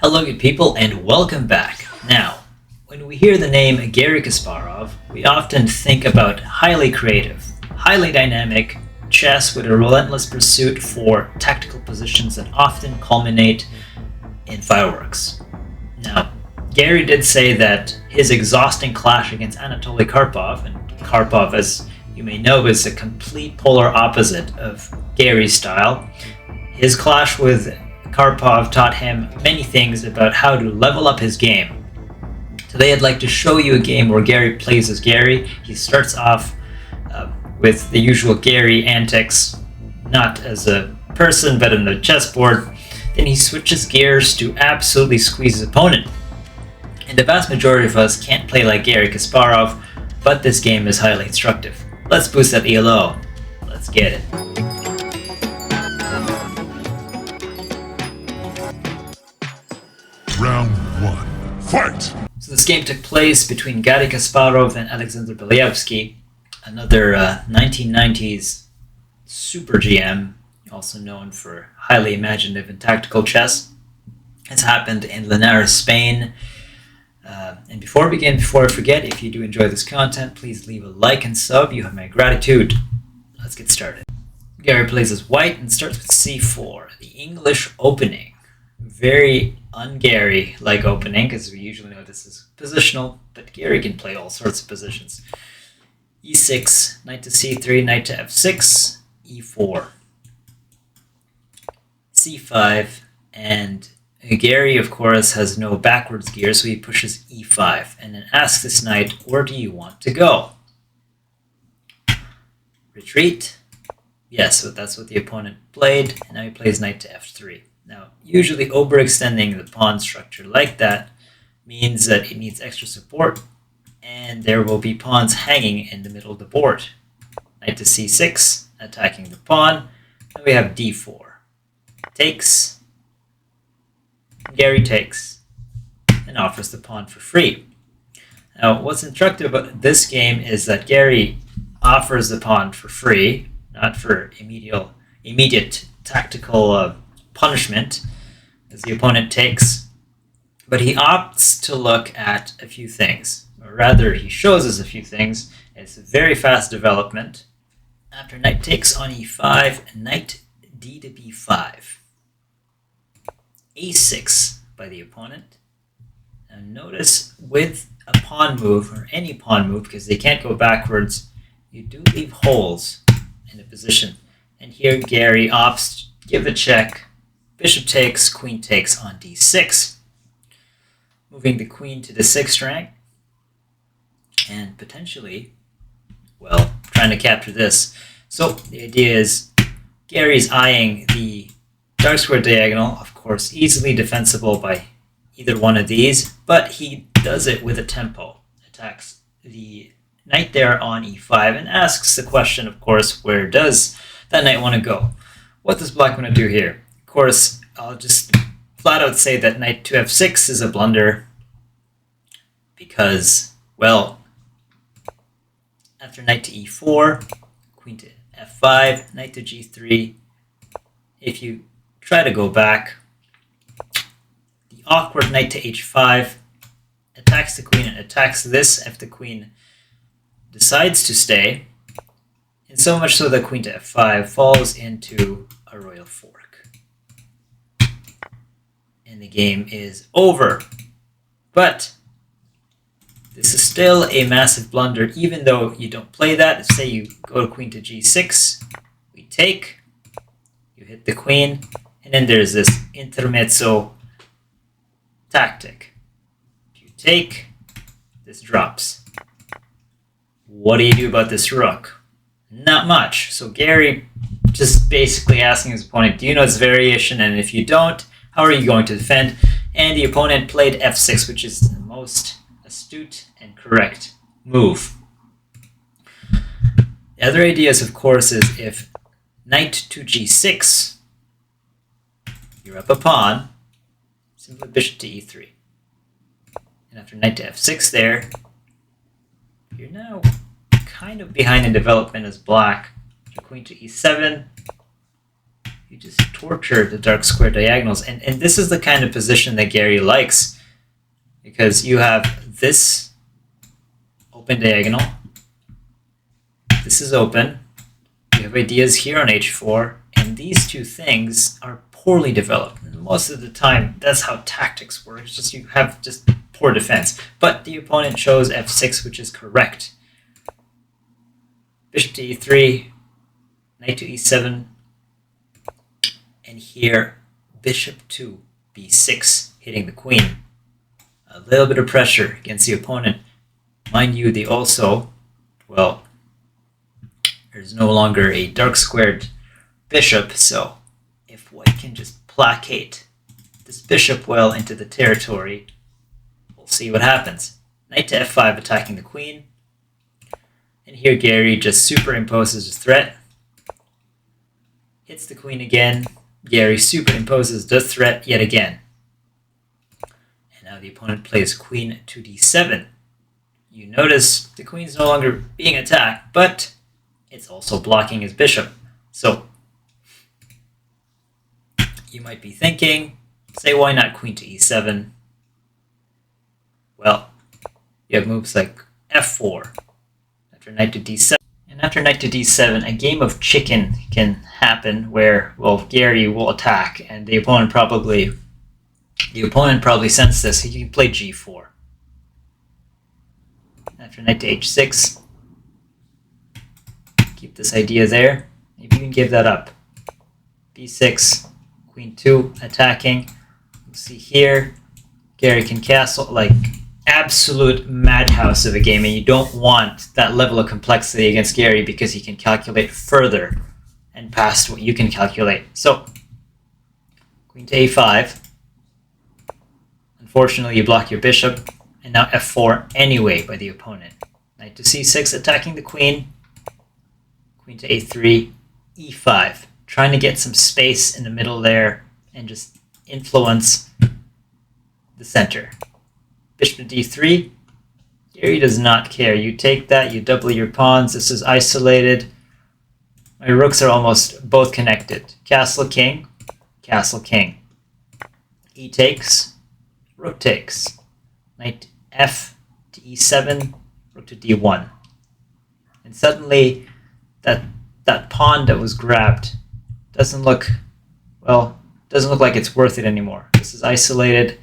Hello good people and welcome back. Now, when we hear the name Garry Kasparov, we often think about highly creative, highly dynamic chess with a relentless pursuit for tactical positions that often culminate in fireworks. Now, Garry did say that his exhausting clash against Anatoly Karpov, and Karpov, as you may know, is a complete polar opposite of Garry's style. His clash with Karpov taught him many things about how to level up his game. Today I'd like to show you a game where Garry plays as Garry. He starts off with the usual Garry antics, not as a person but on the chessboard. Then he switches gears to absolutely squeeze his opponent. And the vast majority of us can't play like Garry Kasparov, but this game is highly instructive. Let's boost that ELO. Let's get it. Round 1. Fight! So this game took place between Garry Kasparov and Alexander Belyaevsky, another 1990s SuperGM, also known for highly imaginative and tactical chess. It's happened in Linares, Spain. And before I forget, if you do enjoy this content, please leave a like and sub. You have my gratitude. Let's get started. Garry plays as white and starts with c4, the English opening. Very un-Garry-like opening, because we usually know this is positional, but Garry can play all sorts of positions. e6, knight to c3, knight to f6, e4, c5, and Garry, of course, has no backwards gear, so he pushes e5, and then asks this knight, where do you want to go? Retreat? Yes, so that's what the opponent played, and now he plays knight to f3. Now, usually overextending the pawn structure like that means that it needs extra support, and there will be pawns hanging in the middle of the board. Knight to c6, attacking the pawn, and we have d4. Takes. Garry takes, and offers the pawn for free. Now, what's instructive about this game is that Garry offers the pawn for free, not for immediate tactical punishment, as the opponent takes, but he opts to look at a few things, or rather he shows us a few things. It's a very fast development. After knight takes on e5, knight d to b5, a6 by the opponent. Now notice with a pawn move, or any pawn move, because they can't go backwards, you do leave holes in the position, and here Garry opts to give a check. Bishop takes, queen takes on d6, moving the queen to the 6th rank, and potentially, well, trying to capture this. So the idea is Garry's eyeing the dark square diagonal, of course, easily defensible by either one of these, but he does it with a tempo. Attacks the knight there on e5 and asks the question, of course, where does that knight want to go? What does black want to do here? Of course, I'll just flat out say that knight to f6 is a blunder because, well, after knight to e4, queen to f5, knight to g3, if you try to go back, the awkward knight to h5 attacks the queen and attacks this if the queen decides to stay, and so much so that queen to f5 falls into a royal fork. And the game is over. But this is still a massive blunder, even though you don't play that. Say you go to queen to g6, we take, you hit the queen, and then there's this intermezzo tactic. If you take, this drops. What do you do about this rook? Not much. So Garry just basically asking his opponent, do you know this variation? And if you don't, how are you going to defend? And the opponent played f6, which is the most astute and correct move. The other ideas, of course, is if knight to g6, you're up a pawn, simply bishop to e3. And after knight to f6 there, you're now kind of behind in development as black. Your queen to e7, you just torture the dark square diagonals. And this is the kind of position that Garry likes, because you have this open diagonal. This is open. You have ideas here on h4, and these two things are poorly developed. And most of the time, that's how tactics work. It's just you have just poor defense. But the opponent chose f6, which is correct. Bishop to e3, knight to e7, and here bishop to b6, hitting the queen. A little bit of pressure against the opponent. Mind you, they also, well, there's no longer a dark squared bishop, so if white can just placate this bishop well into the territory, we'll see what happens. Knight to f5, attacking the queen. And here Garry just superimposes his threat. Hits the queen again. Garry superimposes the threat yet again. And now the opponent plays queen to d7. You notice the queen's no longer being attacked, but it's also blocking his bishop. So you might be thinking, say, why not queen to e7? Well, you have moves like f4, after knight to d7. And after knight to d7, a game of chicken can happen where, well, Garry will attack, and the opponent probably sensed this. He can play g4. After knight to h6, keep this idea there. Maybe you can give that up. b6, queen 2, attacking. You see here, Garry can castle, like absolute madhouse of a game, and you don't want that level of complexity against Garry because he can calculate further and past what you can calculate. So, queen to a5. Unfortunately, you block your bishop, and now f4 anyway by the opponent. Knight to c6, attacking the queen. Queen to a3, e5. Trying to get some space in the middle there and just influence the center. Bishop to d3. Garry does not care. You take that, you double your pawns. This is isolated. My rooks are almost both connected. Castle king, castle king. E takes, rook takes. Knight f to e7, rook to d1. And suddenly that pawn that was grabbed doesn't look like it's worth it anymore. This is isolated.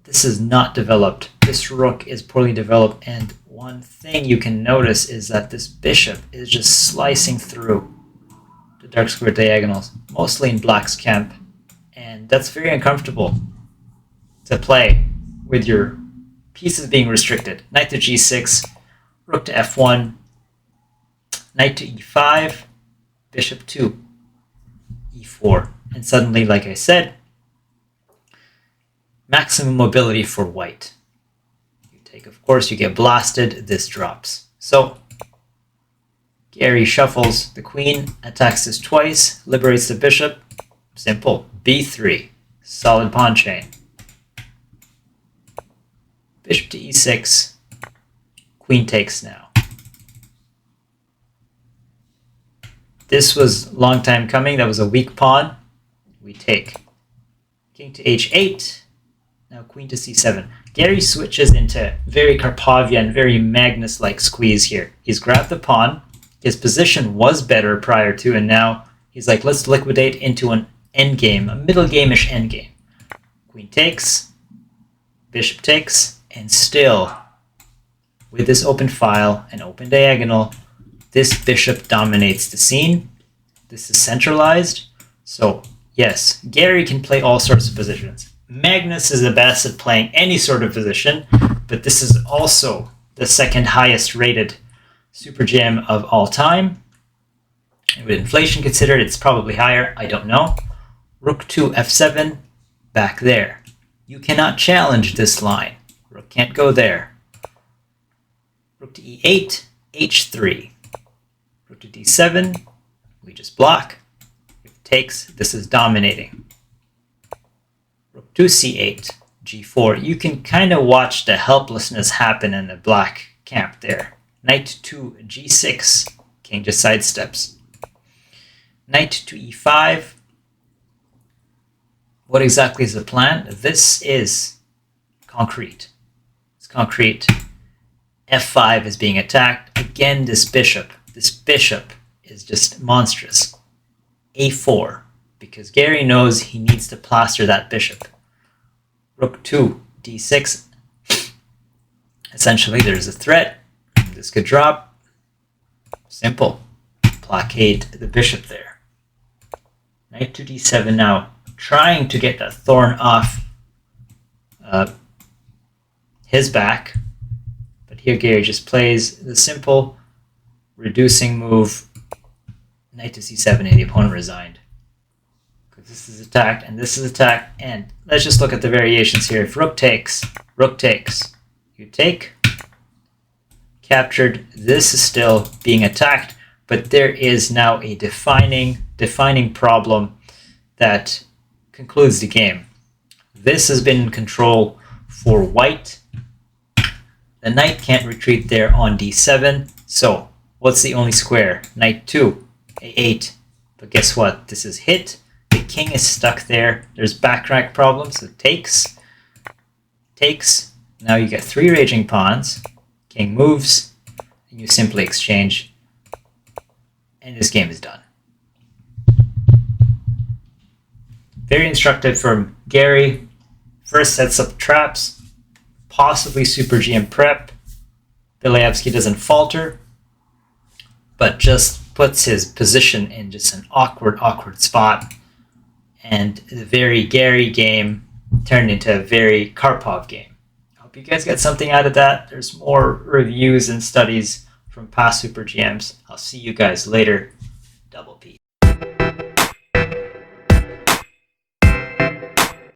This is not developed. This rook is poorly developed, and one thing you can notice is that this bishop is just slicing through the dark square diagonals, mostly in black's camp, and that's very uncomfortable to play with your pieces being restricted. Knight to g6, rook to f1, knight to e5, bishop to e4, and suddenly, like I said, maximum mobility for white. You take, of course, you get blasted, this drops. So Garry shuffles the queen, attacks this twice, liberates the bishop. Simple. b3, solid pawn chain. Bishop to e6, queen takes now. This was a long time coming. That was a weak pawn. We take. King to h8. Now queen to c7. Garry switches into very Karpovian, very Magnus-like squeeze here. He's grabbed the pawn. His position was better prior to, and now he's like, let's liquidate into an endgame, a middle game-ish endgame. Queen takes, bishop takes, and still, with this open file and open diagonal, this bishop dominates the scene. This is centralized. So yes, Garry can play all sorts of positions. Magnus is the best at playing any sort of position, but this is also the second highest rated SuperGM of all time. And with inflation considered, it's probably higher. I don't know. Rook to f7, back there. You cannot challenge this line. Rook can't go there. Rook to e8, h3. Rook to d7, we just block. If it takes, this is dominating. Rook to c8, g4. You can kind of watch the helplessness happen in the black camp there. Knight to g6, king just sidesteps. Knight to e5, What exactly is the plan? This is concrete. It's concrete. F5 is being attacked. Again, this bishop is just monstrous. A4, because Garry knows he needs to plaster that bishop. Rook 2, D6. Essentially, there's a threat. This could drop. Simple. Blockade the bishop there. Knight to D7 now, trying to get that thorn off his back. But here Garry just plays the simple reducing move, knight to C7, and the opponent resigned. Because this is attacked, and this is attacked, and let's just look at the variations here. If rook takes, you take, captured, this is still being attacked, but there is now a defining problem that concludes the game. This has been in control for white. The knight can't retreat there on D7, so what's the only square? Knight 2, A8. But guess what? This is hit. The king is stuck there. There's back rank problems, so takes. Now you get 3 raging pawns. King moves, and you simply exchange. And this game is done. Very instructive from Garry. First sets up traps, possibly SuperGM prep. Belaevsky doesn't falter, but just puts his position in just an awkward spot. And the very Garry game turned into a very Karpov game. I hope you guys get something out of that. There's more reviews and studies from past SuperGMs. I'll see you guys later. Double P.